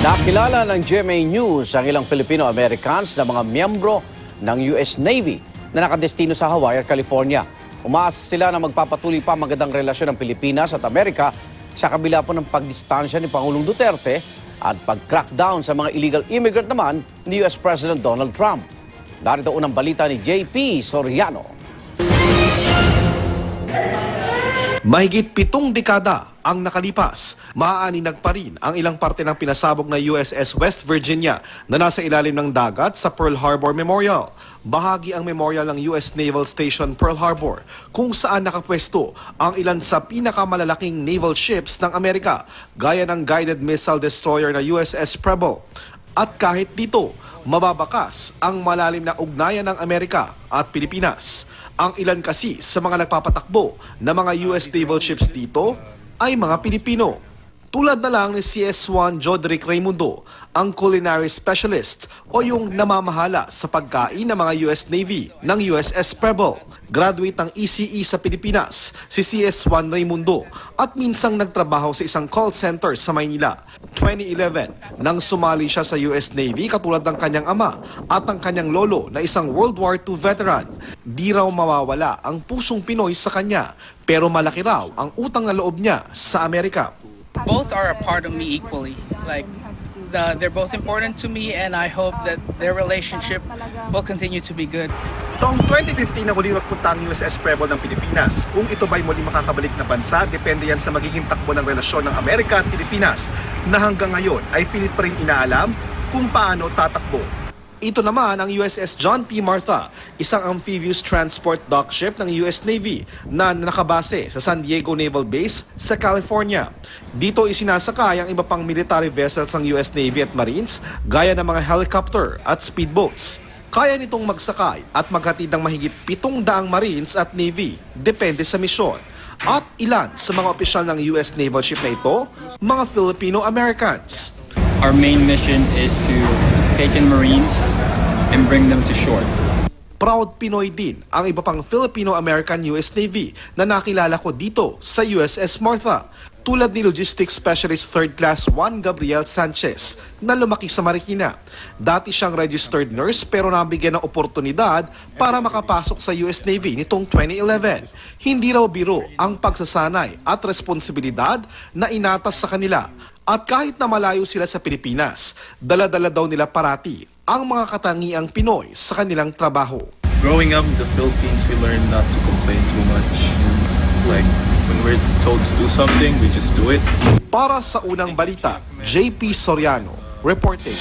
Nakilala ng GMA News ang ilang Filipino-Americans na mga miyembro ng US Navy na nakadestino sa Hawaii at California. Umaasa sila na magpapatuloy pa magandang relasyon ng Pilipinas at Amerika sa kabila po ng pagdistansya ni Pangulong Duterte at pag-crackdown sa mga illegal immigrant naman ni US President Donald Trump. Narito unang balita ni JP Soriano. Mahigit 7 dekada ang nakalipas, maaaninag pa rin ang ilang parte ng pinasabog na USS West Virginia na nasa ilalim ng dagat sa Pearl Harbor Memorial. Bahagi ang memorial ng US Naval Station Pearl Harbor kung saan nakapwesto ang ilan sa pinakamalalaking naval ships ng Amerika gaya ng guided missile destroyer na USS Preble. At kahit dito, mababakas ang malalim na ugnayan ng Amerika at Pilipinas. Ang ilan kasi sa mga nagpapatakbo na mga US naval ships dito ay mga Pilipino. Tulad na lang ni CS1 Jodrick Raimundo, ang culinary specialist o yung namamahala sa pagkain ng mga US Navy ng USS Preble. Graduate ng ECE sa Pilipinas, si CS1 Raimundo at minsang nagtrabaho sa isang call center sa Maynila. 2011, nang sumali siya sa US Navy katulad ng kanyang ama at ang kanyang lolo na isang World War II veteran. Di raw mawawala ang pusong Pinoy sa kanya, pero malaki raw ang utang na loob niya sa Amerika. Both are a part of me equally. They're both important to me, and I hope that their relationship will continue to be good. Taong 2015 na huling nagpunta ang USS Preble ng Pilipinas. Kung ito ba'y muli makakabalik na bansa, depende yan sa magiging takbo ng relasyon ng Amerika at Pilipinas na hanggang ngayon ay pilit pa rin inaalam kung paano tatakbo. Ito naman ang USS John P. Martha, isang amphibious transport dock ship ng US Navy na nakabase sa San Diego Naval Base sa California. Dito isinasakay ang iba pang military vessels ng US Navy at Marines gaya ng mga helicopter at speedboats. Kaya nitong magsakay at maghatid ng mahigit 700 Marines at Navy, depende sa misyon. At ilan sa mga opisyal ng US naval ship na ito, mga Filipino-Americans. Our main mission is to take in Marines and bring them to shore. Proud Pinoy din ang iba pang Filipino-American US Navy na nakilala ko dito sa USS Martha. Tulad ni Logistics Specialist 3rd Class Juan Gabriel Sanchez na lumaki sa Marikina. Dati siyang registered nurse pero nabigyan ng oportunidad para makapasok sa US Navy nitong 2011. Hindi raw biro ang pagsasanay at responsibilidad na inatas sa kanila. At kahit na malayo sila sa Pilipinas, dala-dala daw nila parati ang mga katangiang Pinoy sa kanilang trabaho. Growing up in the Philippines, we learned not to complain too much. Like, when we're told to do something, we just do it. Para sa unang balita, JP Soriano, reporting.